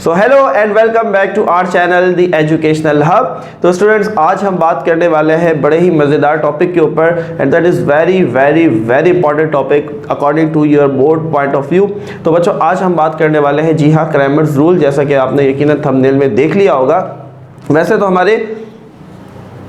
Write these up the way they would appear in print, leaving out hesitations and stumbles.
So hello and welcome back to our channel the educational hub. तो students, आज हम बात करने वाले हैं बड़े ही मज़ेदार टॉपिक के ऊपर and that is very very very important topic according to your board point of view. तो बच्चों, आज हम बात करने वाले हैं, जी हाँ, क्रैमर्स रूल, जैसा कि आपने यकीनन थंबनेल में देख लिया होगा। वैसे तो हमारे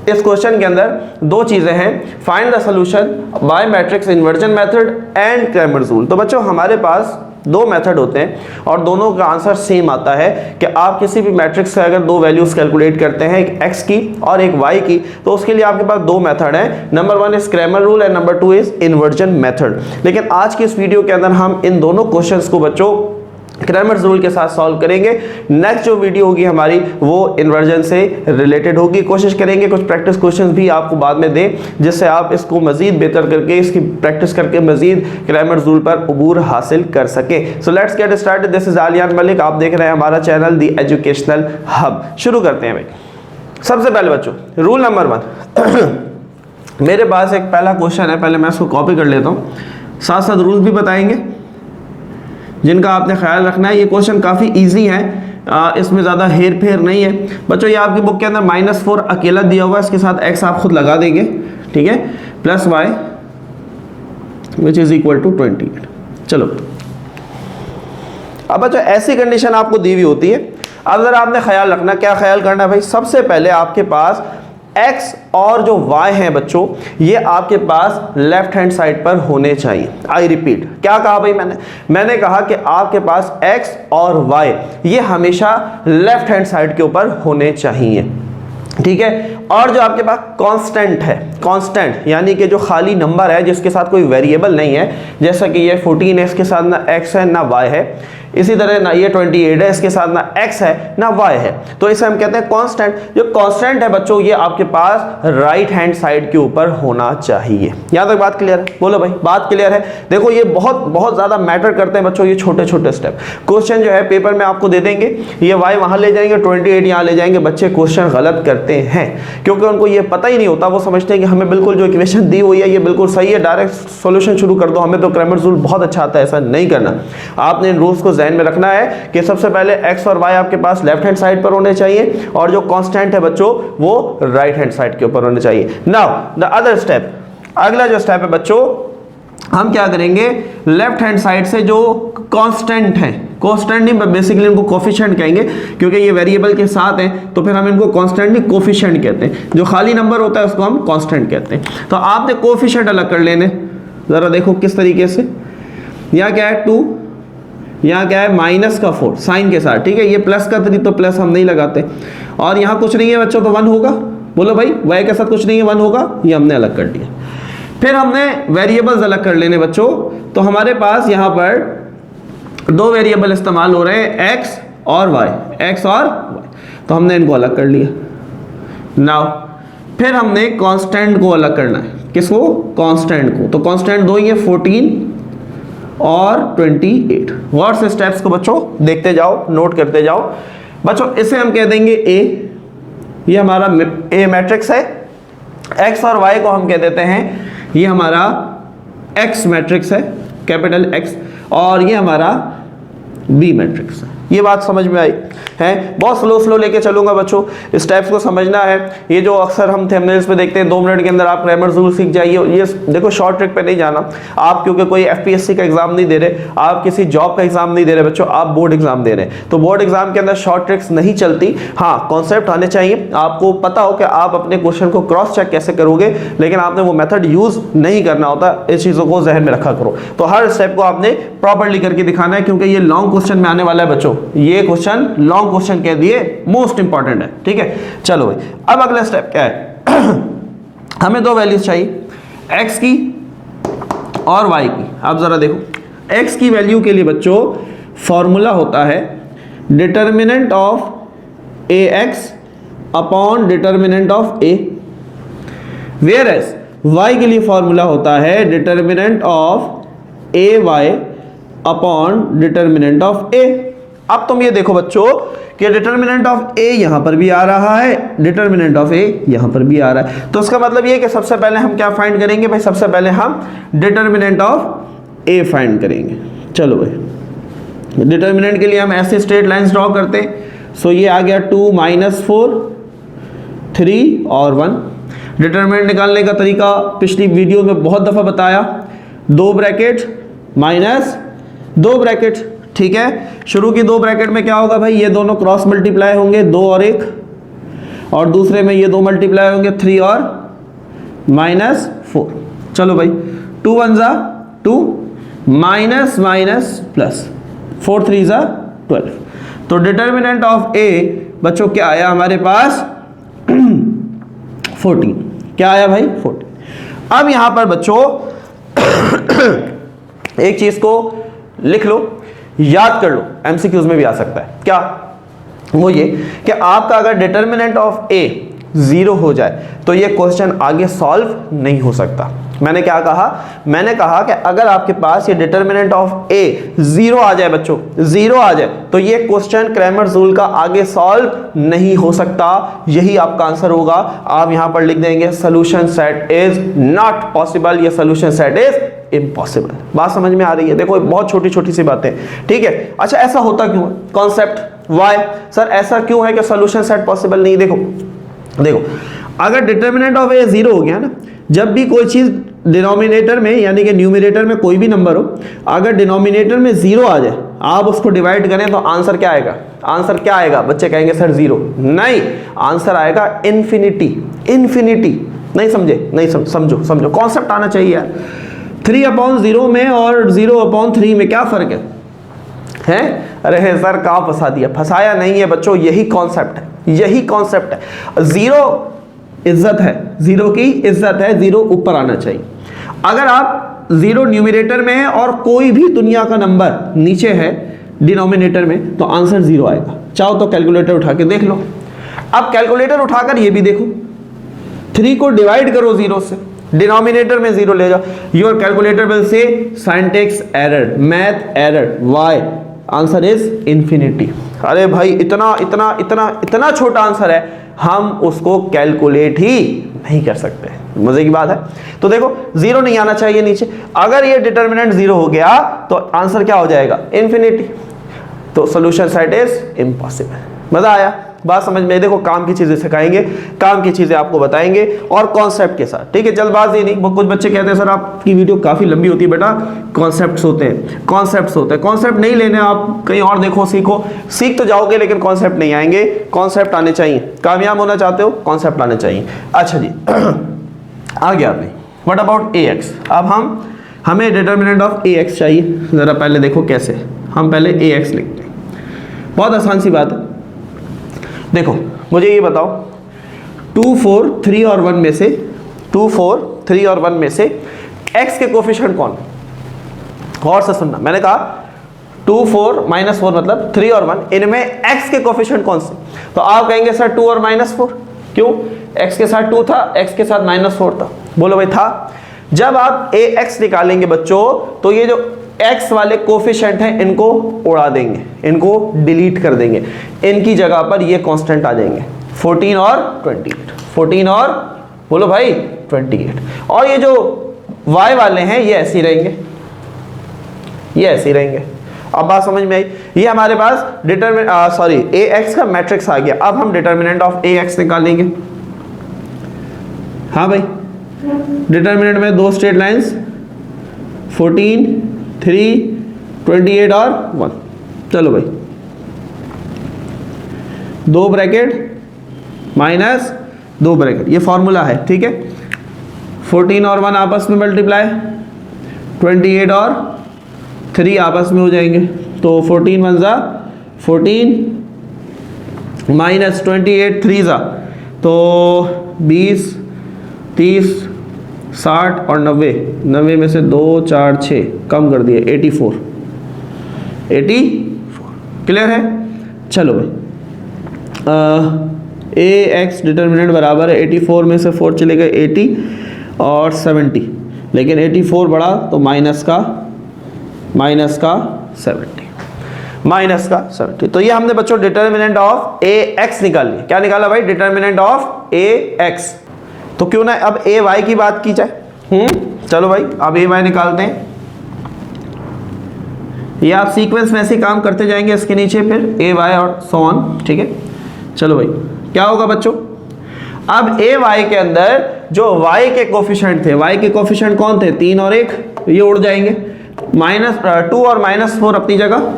इस क्वेश्चन के अंदर दो चीज़ें हैं, find the solution bye matrix inversion method and Cramer's rule. तो बच्चों, हमारे पास दो मेथड होते हैं और दोनों का आंसर सेम आता है कि आप किसी भी मैट्रिक्स से अगर दो वैल्यूज कैलकुलेट करते हैं, एक x की और एक y की, तो उसके लिए आपके पास दो मेथड हैं। Number 1 is Cramer rule and number 2 is inversion method. लेकिन आज की इस वीडियो के अंदर हम इन दोनों क्वेश्चंस को बच्चों क्रैमर्स रूल के साथ सॉल्व करेंगे। नेक्स्ट जो वीडियो होगी हमारी वो इन्वर्जन से रिलेटेड होगी। कोशिश करेंगे कुछ प्रैक्टिस क्वेश्चंस भी आपको बाद में दें, जिससे आप इसको मजीद बेहतर करके, इसकी प्रैक्टिस करके मजीद क्रैमर्स रूल पर अबूर हासिल कर सके। So let's get started. This is Aliyan Malik, आप देख रहे हैं हमारा चैनल द एजुकेशनल हब। शुरू करते हैं भाई। सबसे पहले बच्चों, रूल नंबर 1 मेरे पास एक पहला क्वेश्चन है, पहले मैं इसको कॉपी कर लेता हूँ, साथ साथ रूल्स भी बताएंगे जिनका आपने ख्याल रखना है। ये क्वेश्चन काफ़ी इजी है, इसमें ज़्यादा हेर फेर नहीं है बच्चों। ये आपकी बुक के अंदर -4 अकेला दिया हुआ है, इसके साथ x आप खुद लगा देंगे, ठीक है, plus y which is equal to 28। चलो, अब बच्चों ऐसी कंडीशन आपको दी हुई होती है। अब जरा आपने ख्याल रखना, क्या ख्याल करना है भाई। सबसे पहले आपके पास x और जो y है बच्चों, ये आपके पास लेफ्ट हैंड साइड पर होने चाहिए। आई रिपीट, क्या कहा भाई मैंने कहा कि आपके पास x और y ये हमेशा लेफ्ट हैंड साइड के ऊपर होने चाहिए, ठीक है। और जो आपके पास कांस्टेंट है, कांस्टेंट यानी कि जो खाली नंबर है जिसके साथ कोई वेरिएबल नहीं है, जैसा कि ये 14 है, इसके साथ ना x है ना y है, इसी तरह ना ये 28 है, इसके साथ ना x है ना y है, तो इसे हम कहते हैं कांस्टेंट। जो कांस्टेंट है बच्चों, ये आपके पास राइट हैंड साइड के ऊपर होना चाहिए। यहां तक बात क्लियर है? बोलो भाई, बात क्लियर है? देखो, ये बहुत बहुत ज्यादा मैटर करते हैं बच्चों, ये छोटे छोटे स्टेप। क्वेश्चन जो है पेपर में आपको दे देंगे, ये y वहां ले जाएंगे, 28 यहां ले जाएंगे, बच्चे क्वेश्चन गलत करते हैं क्योंकि उनको ये पता ही नहीं होता। वो समझते हैं कि हमें बिल्कुल जो इक्वेशन दी हुई है ये बिल्कुल सही है, डायरेक्ट सॉल्यूशन शुरू कर दो, हमें तो क्रैमर्स रूल बहुत अच्छा आता है। ऐसा नहीं करना, आपने इन रूल्स को ध्यान में रखना है कि सबसे पहले x और y आपके पास लेफ्ट हैंड साइड पर होने चाहिए और जो कांस्टेंट है बच्चों वो राइट हैंड साइड के ऊपर होने चाहिए। नाउ द अदर स्टेप, अगला जो स्टेप है बच्चों, हम क्या करेंगे, लेफ्ट हैंड साइड से जो कांस्टेंट है, कांस्टेंट नहीं बेसिकली इनको कोफिशिएंट कहेंगे क्योंकि ये वेरिएबल के साथ हैं, तो फिर हम इनको कांस्टेंट नहीं कोफिशिएंट कहते हैं। जो खाली नंबर होता है उसको हम कांस्टेंट कहते हैं। तो आपने कोफिशिएंट अलग कर लेने, जरा देखो किस तरीके से। यहाँ क्या है 2, यहाँ क्या है -4 साइन के साथ, ठीक है। ये प्लस का 3 तो प्लस हम नहीं लगाते, और यहाँ कुछ नहीं है बच्चों तो 1 होगा। बोलो भाई, y के साथ कुछ नहीं है, 1 होगा, ये हमने अलग कर दिया। फिर हमने वेरिएबल्स अलग कर लेने बच्चों, तो हमारे पास यहाँ पर दो वेरिएबल इस्तेमाल हो रहे हैं, x और y, x और y, तो हमने इनको अलग कर लिया। नाउ फिर हमने कांस्टेंट को अलग करना है, किसको, कांस्टेंट को। तो कांस्टेंट दो ही है, 14 और 28। और से स्टेप्स को बच्चों देखते जाओ, नोट करते जाओ बच्चों। इसे हम कह देंगे A, ये हमारा A मैट्रिक्स है। x और y को हम कह देते हैं, ये हमारा x मैट्रिक्स है, कैपिटल X, और ये हमारा B मैट्रिक्स है। ये बात समझ में आई है? बहुत स्लो लेके चलूंगा बच्चों, स्टेप्स को समझना है। ये जो अक्सर हम थंबनेल्स पे देखते हैं, 2 मिनट के अंदर आप क्रैमर्स रूल सीख जाइए, ये देखो शॉर्ट ट्रिक पे नहीं जाना आप, क्योंकि कोई FPSC का एग्जाम नहीं दे रहे आप, किसी जॉब का एग्जाम नहीं दे रहे बच्चों, आप बोर्ड एग्जाम दे रहे हैं। तो बोर्ड एग्जाम के अंदर शॉर्ट ट्रिक्स नहीं चलती। हाँ, कॉन्सेप्ट आने चाहिए, आपको पता हो कि आप अपने क्वेश्चन को क्रॉस चेक कैसे करोगे, लेकिन आपने वो मेथड यूज नहीं करना होता। इस चीज़ों को जहन में रखा करो। तो हर स्टेप को आपने प्रॉपरली करके दिखाना है, क्योंकि ये लॉन्ग क्वेश्चन में आने वाला है बच्चों। ये क्वेश्चन लॉन्ग क्वेश्चन कह दिए, मोस्ट इंपॉर्टेंट है, ठीक है। चलो भाई, अब अगला स्टेप क्या है हमें दो वैल्यूज चाहिए, x की और y की। अब जरा देखो, x की वैल्यू के लिए बच्चों फॉर्मूला होता है determinant of ax upon determinant of a, whereas y के लिए फॉर्मूला होता है determinant of ay upon determinant of a। अब तुम ये देखो बच्चों कि डिटर्मिनेंट ऑफ a यहां पर भी आ रहा है, डिटर्मिनेंट ऑफ a यहां पर भी आ रहा है। तो इसका मतलब ये कि सबसे पहले हम क्या फाइंड करेंगे भाई, सबसे पहले हम डिटर्मिनेंट ऑफ a फाइंड करेंगे। चलो भाई, डिटर्मिनेंट के लिए हम ऐसे स्ट्रेट लाइंस ड्रॉ करते हैं। सो ये आ गया 2 - 4 3 और 1। डिटर्मिनेंट निकालने का तरीका पिछली वीडियो में बहुत दफ़ा बताया, 2 ब्रैकेट माइनस 2 ब्रैकेट, ठीक है। शुरू की 2 ब्रैकेट में क्या होगा भाई, ये दोनों क्रॉस मल्टीप्लाई होंगे 2 और 1, और दूसरे में ये 2 मल्टीप्लाई होंगे 3 और -4। चलो भाई 2 1 ज़ा 2 माइनस माइनस प्लस 4 3 ज़ा 12। तो डिटर्मिनेंट ऑफ ए बच्चों क्या आया हमारे पास 14। क्या आया भाई 14। अब यहां पर बच्चों एक चीज को लिख लो, याद कर लो, एमसीक्यूज में भी आ सकता है। क्या वो ये कि आपका अगर डिटर्मिनेंट ऑफ ए 0 हो जाए तो ये क्वेश्चन आगे सॉल्व नहीं हो सकता। मैंने क्या कहा, मैंने कहा कि अगर आपके पास ये डिटर्मिनेंट ऑफ ए 0 आ जाए बच्चों, 0 आ जाए तो ये क्वेश्चन क्रैमर्स रूल का आगे सॉल्व नहीं हो सकता। यही आपका आंसर होगा। आप यहां पर लिख देंगे solution set is not possible, ये सोल्यूशन सेट इज इम्पॉसिबल। बात समझ में आ रही है? देखो बहुत छोटी छोटी सी बातें, ठीक है। अच्छा ऐसा होता क्यों है, कॉन्सेप्ट वाई सर ऐसा क्यों है कि सोल्यूशन सेट पॉसिबल नहीं? देखो अगर डिटर्मिनेंट ऑफ ए 0 हो गया ना, जब भी कोई चीज डिनोमिनेटर में यानी कि न्यूमरेटर में कोई भी नंबर हो, अगर डिनोमिनेटर में 0 आ जाए, आप उसको डिवाइड करें तो आंसर क्या आएगा? आंसर क्या आएगा? बच्चे कहेंगे सर 0 नहीं, आंसर आएगा इन्फिनिटी। इन्फिनिटी नहीं समझे? नहीं समझो कॉन्सेप्ट आना चाहिए यार। 3/0 में और 0/3 में क्या फर्क है? अरे सर कहाँ फंसा दिया? फंसाया नहीं है बच्चों, यही कॉन्सेप्ट है, यही कॉन्सेप्ट है। 0 इज्जत है, 0 की इज्जत है, 0 ऊपर आना चाहिए। अगर आप 0 न्यूमरेटर में है और कोई भी दुनिया का नंबर नीचे है डिनोमिनेटर में, तो आंसर 0 आएगा। चाहो तो कैलकुलेटर उठा के देख लो। अब कैलकुलेटर उठाकर ये भी देखो, 3 को डिवाइड करो 0 से, डिनोमिनेटर में 0 ले जाओ, your calculator will say syntax error, math error, why answer is infinity. अरे भाई इतना इतना इतना इतना छोटा आंसर है, हम उसको कैलकुलेट ही नहीं कर सकते। मजे की बात है। तो देखो 0 नहीं आना चाहिए नीचे। अगर ये डिटर्मिनेंट 0 हो गया तो आंसर क्या हो जाएगा? इन्फिनिटी। तो सॉल्यूशन सेट इज इम्पॉसिबल। मजा आया? बात समझ में? देखो काम की चीजें सिखाएंगे, काम की चीजें आपको बताएंगे और कॉन्सेप्ट के साथ, ठीक है। जल्दबाजी नहीं। कुछ बच्चे कहते हैं सर आपकी वीडियो काफी लंबी होती है। बेटा कॉन्सेप्ट्स होते हैं, कॉन्सेप्ट्स होते हैं। कॉन्सेप्ट नहीं लेने, आप कहीं और देखो, सीखो, सीख तो जाओगे लेकिन कॉन्सेप्ट नहीं आएंगे। कॉन्सेप्ट आने चाहिए। कामयाब होना चाहते हो, कॉन्सेप्ट आने चाहिए। अच्छा जी आ गया आपने। What about A x? अब हमें डिटर्मिनेंट ऑफ ए एक्स चाहिए। जरा पहले देखो कैसे। हम पहले ए एक्स लिखते हैं, बहुत आसान सी बात है। देखो मुझे ये बताओ 2 4 3 और 1 में से 2 4 3 और 1 में से x के कोफिशिएंट कौन? और से सुनना, मैंने कहा 2 4 -4 मतलब 3 और 1, इनमें x के कोफिशिएंट कौन से? तो आप कहेंगे सर 2 और -4। क्यों? x के साथ 2 था, x के साथ -4 था। बोलो भाई था। जब आप ax निकालेंगे बच्चों तो ये जो x वाले कोफिशिएंट हैं इनको उड़ा देंगे, इनको डिलीट कर देंगे, इनकी जगह पर ये कांस्टेंट आ जाएंगे 14 और 28। 14 और बोलो भाई 28। और ये जो y वाले हैं ये ऐसे ही रहेंगे, ये ऐसे ही रहेंगे। अब बात समझ में आई? ये हमारे पास ax का मैट्रिक्स आ गया। अब हम डिटर्मिनेंट ऑफ ax निकालेंगे। हाँ भाई, डिटर्मिनेंट में 2 स्ट्रेट लाइंस 14 3 28 और 1। चलो भाई 2 ब्रैकेट माइनस 2 ब्रैकेट, ये फॉर्मूला है, ठीक है। 14 और 1 आपस में मल्टीप्लाई, 28 और 3 आपस में हो जाएंगे। तो 14 1 ज़ा 14 माइनस 28 3 ज़ा, तो 20 30 60 और 90, 90 में से 2 4 6 कम कर दिए 84। क्लियर है? चलो भाई ए एक्स डिटर्मिनेंट बराबर है 84 में से 4 चले गए 80 और 70, लेकिन 84 बढ़ा तो माइनस का 70। तो ये हमने बच्चों डिटर्मिनेंट ऑफ ए एक्स निकाल लिया। क्या निकाला भाई? Determinant of A x. तो क्यों ना अब ए वाई की बात की जाए। चलो भाई अब ए वाई निकालते हैं। ये आप सीक्वेंस में ऐसे ही काम करते जाएंगे इसके नीचे, फिर ए वाई और सो ऑन, ठीक है। चलो भाई क्या होगा बच्चों, अब ए वाई के अंदर जो वाई के कोफिशिएंट थे, वाई के कोफिशिएंट कौन थे, 3 और 1, ये उड़ जाएंगे, -2 और -4 अपनी जगह,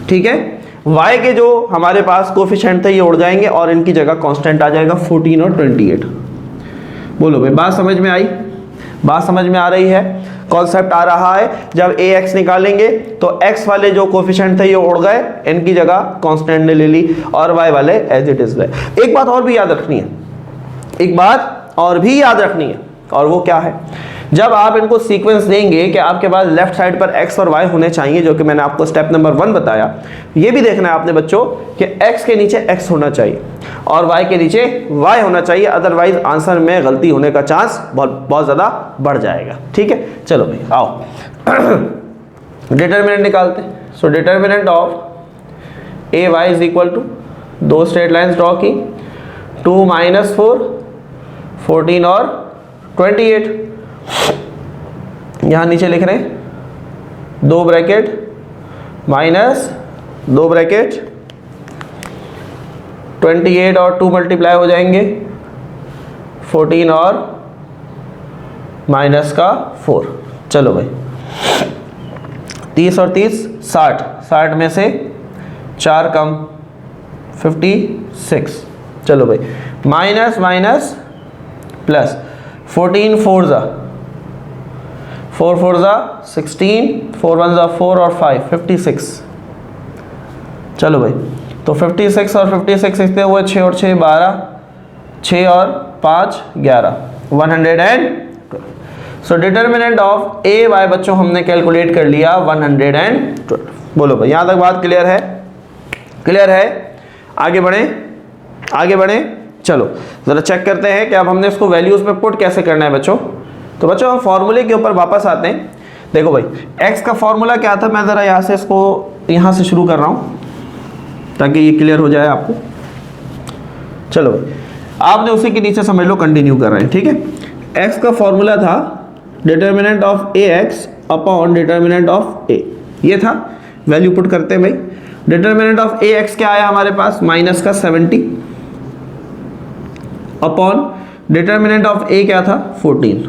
ठीक है। y के जो हमारे पास कोफिशिएंट थे ये उड़ जाएंगे और इनकी जगह कांस्टेंट आ जाएगा 14 और 28। बोलो भाई बात समझ में आई, बात समझ में आ रही है, कॉन्सेप्ट आ रहा है। जब ax निकालेंगे तो x वाले जो कोफिशिएंट थे ये उड़ गए, इनकी जगह कांस्टेंट ने ले ली और y वाले एज इट इज रहे। एक बात और भी याद रखनी है, एक बात और भी याद रखनी है, और वो क्या है, जब आप इनको सीक्वेंस देंगे कि आपके पास लेफ्ट साइड पर x और y होने चाहिए, जो कि मैंने आपको स्टेप नंबर 1 बताया, ये भी देखना है आपने बच्चों कि x के नीचे x होना चाहिए और y के नीचे y होना चाहिए, अदरवाइज आंसर में गलती होने का चांस बहुत ज़्यादा बढ़ जाएगा, ठीक है। चलो भाई आओ डिटर्मिनेंट निकालते हैं। So determinant of A Y is equal to, दो स्ट्रेट लाइन्स ड्रॉ की, 2 - 4 14 और 28, यहां नीचे लिख रहे हैं 2 ब्रैकेट माइनस 2 ब्रैकेट, 28 और 2 मल्टीप्लाई हो जाएंगे 14 और माइनस का 4। चलो भाई 30 और 30 60, 60 में से 4 कम 56। चलो भाई माइनस माइनस प्लस, 14 4 ज़ा 4 4 ज़ा 16, 4 1 ज़ा 4 और 5 56। चलो भाई तो 56 और 56 कितने हुए, 6 और 6 12, 6 और 5 11, 112। सो डिटर्मिनेंट ऑफ ए वाई बच्चों हमने कैलकुलेट कर लिया 112। बोलो भाई यहाँ तक बात क्लियर है, क्लियर है, आगे बढ़ें, आगे बढ़ें। चलो ज़रा चेक करते हैं कि अब हमने इसको वैल्यूज़ में पुट कैसे करना है बच्चों। तो बच्चों हम फॉर्मूले के ऊपर वापस आते हैं। देखो भाई x का फॉर्मूला क्या था, मैं ज़रा यहाँ से इसको यहाँ से शुरू कर रहा हूँ ताकि ये क्लियर हो जाए आपको। चलो भाई आपने उसी के नीचे समझ लो कंटिन्यू कर रहे हैं, ठीक है। x का फॉर्मूला था determinant of A x upon determinant of A, ये था। वैल्यू पुट करते हैं भाई, डिटर्मिनेंट ऑफ ए एक्स क्या आया हमारे पास, माइनस का 70 अपॉन डिटर्मिनेंट ऑफ ए क्या था 14,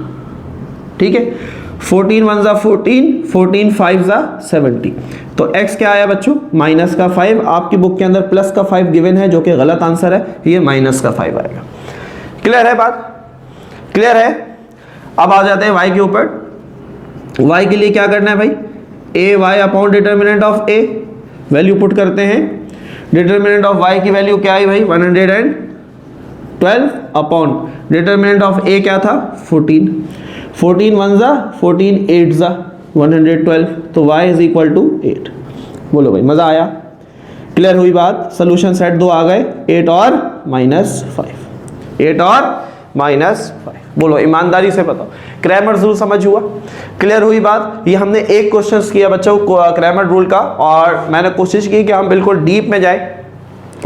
ठीक है। 14 1 ज़ा 14, 14 5 ज़ा 70, तो x क्या आया बच्चों माइनस का 5। आपकी बुक के अंदर प्लस का 5 गिवन है जो कि गलत आंसर है, ये माइनस का 5 आएगा। क्लियर है बात, क्लियर है। अब आ जाते हैं y के ऊपर। y के लिए क्या करना है भाई, A Y upon determinant of A, value put करते हैं। डिटर्मिनेंट ऑफ y की वैल्यू क्या आई भाई 112 अपॉन डिटर्मिनेंट ऑफ ए क्या था 14, 14 1 ज़ा 14, 8 ज़ा 112, तो y इज इक्वल टू 8। बोलो भाई मज़ा आया, क्लियर हुई बात। सोल्यूशन सेट 2 आ गए, 8 और -5, 8 और -5। बोलो ईमानदारी से बताओ क्रैमर्स रूल समझ हुआ, क्लियर हुई बात। ये हमने एक क्वेश्चन किया बच्चों क्रैमर रूल का, और मैंने कोशिश की कि हम बिल्कुल डीप में जाए,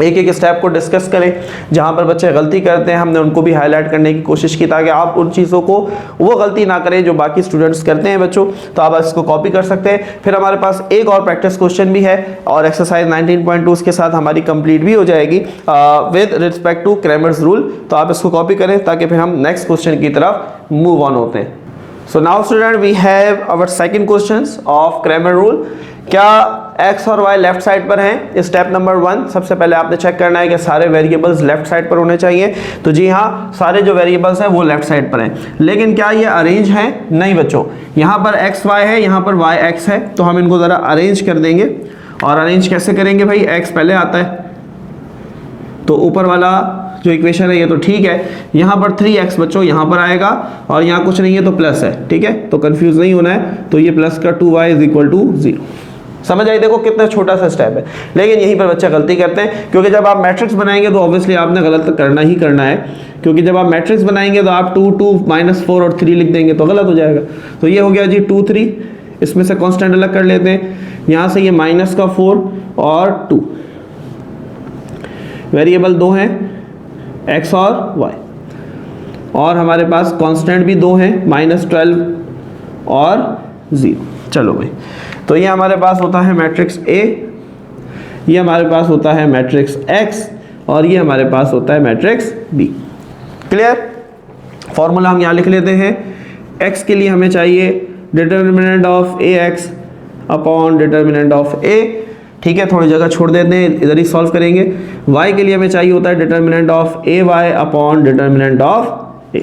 एक एक स्टेप को डिस्कस करें। जहाँ पर बच्चे गलती करते हैं हमने उनको भी हाईलाइट करने की कोशिश की, ताकि आप उन चीज़ों को वो गलती ना करें जो बाकी स्टूडेंट्स करते हैं बच्चों। तो आप इसको कॉपी कर सकते हैं। फिर हमारे पास एक और प्रैक्टिस क्वेश्चन भी है और एक्सरसाइज 19.2 के साथ हमारी कंप्लीट भी हो जाएगी with respect to Cramer's rule. तो आप इसको कॉपी करें ताकि फिर हम नेक्स्ट क्वेश्चन की तरफ मूव ऑन होते हैं। So now student we have our second question of Cramer rule. क्या x और y लेफ्ट साइड पर हैं? स्टेप नंबर 1, सबसे पहले आपने चेक करना है कि सारे वेरिएबल्स लेफ्ट साइड पर होने चाहिए। तो जी हाँ, सारे जो वेरिएबल्स हैं वो लेफ्ट साइड पर हैं, लेकिन क्या ये अरेंज हैं? नहीं बच्चों, यहाँ पर x y है, यहाँ पर y x है, तो हम इनको ज़रा अरेंज कर देंगे। और अरेंज कैसे करेंगे भाई, x पहले आता है तो ऊपर वाला जो इक्वेशन है ये तो ठीक है। यहाँ पर 3x बच्चों यहाँ पर आएगा और यहाँ कुछ नहीं है तो प्लस है, ठीक है, तो कंफ्यूज नहीं होना है। तो ये प्लस का 2y इज इक्वल टू 0। समझ आई? देखो कितना छोटा सा स्टेप है, लेकिन यहीं पर बच्चे गलती करते हैं, क्योंकि जब आप मैट्रिक्स बनाएंगे तो ऑब्वियसली आपने गलत करना ही करना है, क्योंकि जब आप मैट्रिक्स बनाएंगे तो आप 2 2 -4 और 3 लिख देंगे तो गलत हो जाएगा। तो ये हो गया जी 2 3, इसमें से कॉन्स्टेंट अलग कर लेते हैं, यहाँ से ये माइनस का 4 और 2, वेरिएबल 2 हैं x और y, और हमारे पास कांस्टेंट भी 2 हैं -12 और 0। चलो भाई तो ये हमारे पास होता है मैट्रिक्स A, ये हमारे पास होता है मैट्रिक्स X और ये हमारे पास होता है मैट्रिक्स B। क्लियर? फॉर्मूला हम यहाँ लिख लेते हैं। X के लिए हमें चाहिए determinant of AX upon determinant of A, ठीक है, थोड़ी जगह छोड़ देते हैं, इधर ही सॉल्व करेंगे। Y के लिए हमें चाहिए होता है determinant of AY upon determinant of A,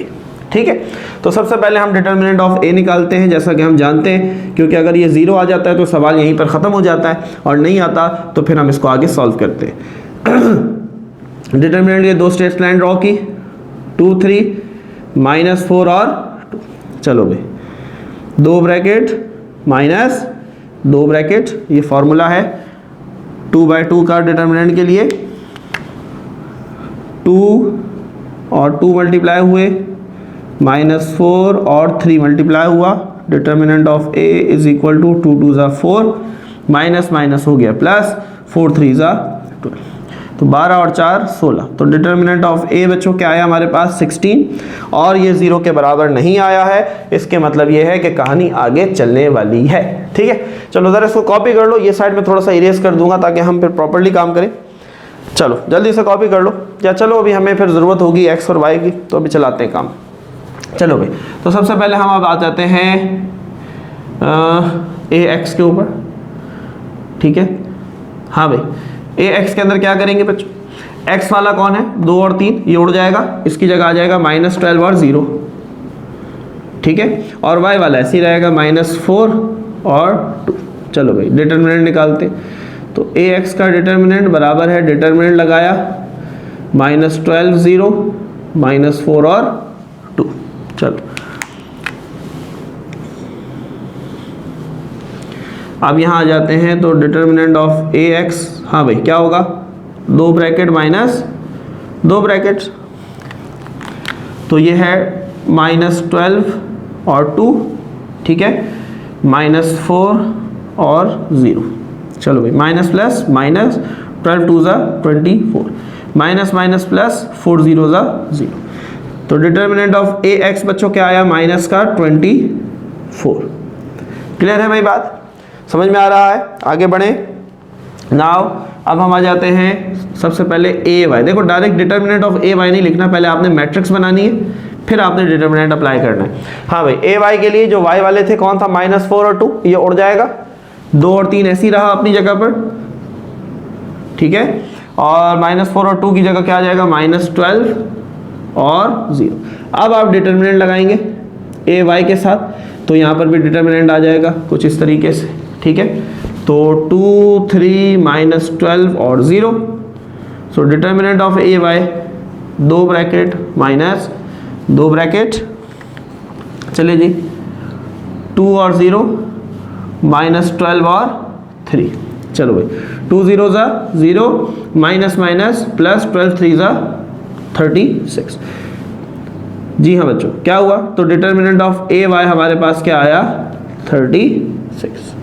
ठीक है। तो सबसे पहले हम डिटर्मिनेंट ऑफ A निकालते हैं, जैसा कि हम जानते हैं, क्योंकि अगर ये 0 आ जाता है तो सवाल यहीं पर ख़त्म हो जाता है, और नहीं आता तो फिर हम इसको आगे सॉल्व करते हैं। डिटर्मिनेंट के दो स्टेट्स लाइन ड्रॉ की, 2 3 -4 और 2। चलो भाई, 2 ब्रैकेट माइनस 2 ब्रैकेट, ये फॉर्मूला है 2/2 का डिटर्मिनेंट के लिए। 2 और 2 मल्टीप्लाई हुए, -4 और 3 मल्टीप्लाई हुआ, determinant of A is equal to 2 2 = 4, minus minus हो गया प्लस, 4 3 = 12, तो 12 और 4 16। तो डिटर्मिनेंट ऑफ A बच्चों क्या आया हमारे पास 16, और ये 0 के बराबर नहीं आया है, इसके मतलब ये है कि कहानी आगे चलने वाली है, ठीक है। चलो ज़रा इसको कॉपी कर लो, ये साइड में थोड़ा सा इरेज कर दूंगा ताकि हम फिर प्रॉपर्ली काम करें। चलो जल्दी से कॉपी कर लो, या चलो अभी हमें फिर ज़रूरत होगी X और Y की, तो अभी चलाते हैं काम। चलो भाई, तो सबसे पहले हम अब आ जाते हैं AX के ऊपर, ठीक है। हाँ भाई, AX के अंदर क्या करेंगे बच्चों, X वाला कौन है, 2 और 3, ये उड़ जाएगा, इसकी जगह आ जाएगा -12 और 0, ठीक है। और Y वाला ऐसे ही रहेगा, -4 और 2। चलो भाई डिटर्मिनेंट निकालते, तो AX का डिटर्मिनेंट बराबर है, डिटर्मिनेंट लगाया, -12 0, -4 और 2। चलो अब यहाँ आ जाते हैं, तो डिटर्मिनेंट ऑफ AX, हाँ भाई क्या होगा, 2 ब्रैकेट माइनस 2 ब्रैकेट, तो ये है -12 और 2, ठीक है, -4 और 0। चलो भाई, minus plus minus, 12 2 = 24, minus minus plus, 4 0 = 0। तो डिटर्मिनेंट ऑफ AX बच्चों क्या आया, माइनस का 24। क्लियर है भाई, बात समझ में आ रहा है? आगे बढ़े नाउ। अब हम आ जाते हैं सबसे पहले AY। देखो डायरेक्ट डिटर्मिनेंट ऑफ AY नहीं लिखना, पहले आपने मैट्रिक्स बनानी है, फिर आपने डिटर्मिनेंट अप्लाई करना है। हाँ भाई, AY के लिए जो Y वाले थे कौन था, -4 और 2, ये उड़ जाएगा, 2 और 3 ऐसी रहा अपनी जगह पर, ठीक है। और -4 और 2 की जगह क्या आ जाएगा, -12 और 0। अब आप डिटर्मिनेंट लगाएंगे AY के साथ, तो यहाँ पर भी डिटर्मिनेंट आ जाएगा कुछ इस तरीके से, ठीक है। तो 2 3 -12 और 0। So determinant of AY, 2 bracket minus 2 bracket, चलिए जी, 2 और 0, -12 और 3। चलो भाई, 2 0 = 0, माइनस माइनस प्लस, 12 3 = 36। जी हाँ बच्चों, क्या हुआ, तो डिटर्मिनेंट ऑफ AY हमारे पास क्या आया, 36।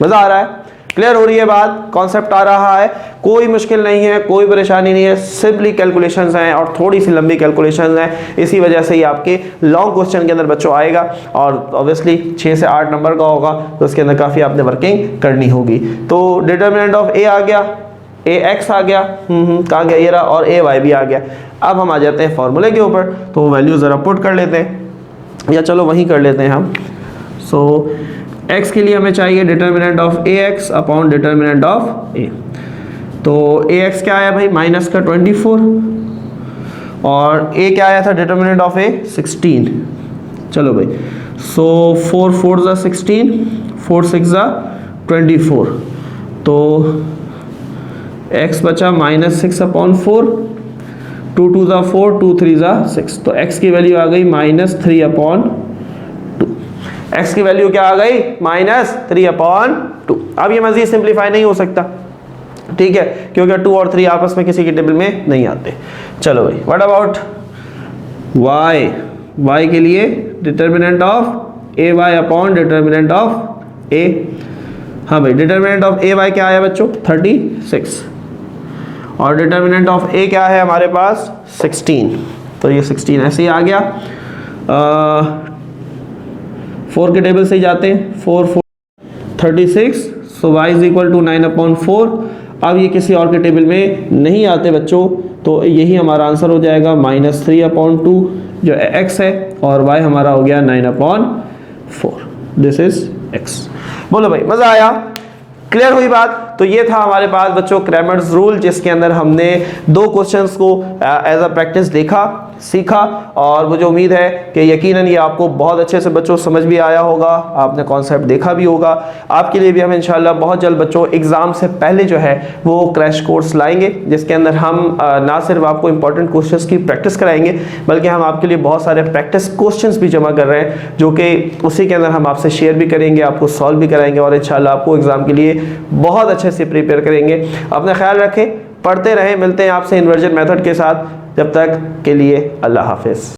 मज़ा आ रहा है, क्लियर हो रही है बात, कॉन्सेप्ट आ रहा है, कोई मुश्किल नहीं है, कोई परेशानी नहीं है, सिंपली कैलकुलेशंस हैं और थोड़ी सी लंबी कैलकुलेशंस हैं, इसी वजह से ही आपके लॉन्ग क्वेश्चन के अंदर बच्चों आएगा, और ऑब्वियसली 6 से 8 नंबर का होगा, तो उसके अंदर काफ़ी आपने वर्किंग करनी होगी। तो डिटर्मिनेंट ऑफ A आ गया, AX आ गया, कहाँ गया ये रहा, और AY भी आ गया। अब हम आ जाते हैं फॉर्मूले के ऊपर, तो वैल्यू ज़रा पुट कर लेते हैं, या चलो वहीं कर लेते हैं हम। सो X के लिए हमें चाहिए determinant of AX upon determinant of A। तो AX क्या आया भाई, माइनस का 24, और A क्या आया था, डिटर्मिनेंट ऑफ A 16। चलो भाई, सो 4 4 = 16, 4 6 = 24, तो X बचा -6/4, 2 2 = 4, 2 3 = 6, तो X की वैल्यू आ गई -3/2। X की वैल्यू क्या आ गई, -3/2। अब ये मजीद सिंप्लीफाई नहीं हो सकता, ठीक है, क्योंकि 2 और 3 आपस में किसी की टेबल में नहीं आते। चलो भाई, व्हाट अबाउट Y के लिए determinant of AY upon determinant of A। हाँ भाई, डिटर्मिनेंट ऑफ AY क्या आया बच्चों, 36, और डिटर्मिनेंट ऑफ A क्या है हमारे पास, 16, तो ये 16 ऐसे ही आ गया। 4 के टेबल से ही जाते हैं, 4 4 36, सो y इज इक्वल टू 9/4। अब ये किसी और के टेबल में नहीं आते बच्चों, तो यही हमारा आंसर हो जाएगा -3/2 जो x है, और y हमारा हो गया 9/4। This is x। बोलो भाई, मजा आया? क्लियर हुई बात? तो ये था हमारे पास बच्चों क्रैमर्स रूल, जिसके अंदर हमने 2 क्वेश्चंस को एज अ प्रैक्टिस देखा, सीखा, और मुझे उम्मीद है कि यकीनन ये आपको बहुत अच्छे से बच्चों समझ भी आया होगा, आपने कॉन्सेप्ट देखा भी होगा। आपके लिए भी हम इंशाल्लाह बहुत जल्द बच्चों एग्जाम से पहले जो है वो क्रैश कोर्स लाएंगे, जिसके अंदर हम ना सिर्फ आपको इंपॉर्टेंट क्वेश्चंस की प्रैक्टिस कराएंगे, बल्कि हम आपके लिए बहुत सारे प्रैक्टिस क्वेश्चंस भी जमा कर रहे हैं, जो कि उसी के अंदर हम आपसे शेयर भी करेंगे, आपको सॉल्व भी कराएंगे, और इंशाल्लाह आपको एग्जाम के लिए बहुत अच्छे से प्रिपेयर करेंगे। अपना ख्याल रखें, पढ़ते रहें, मिलते हैं आपसे इन्वर्जन मेथड के साथ। जब तक के लिए अल्लाह हाफिज़।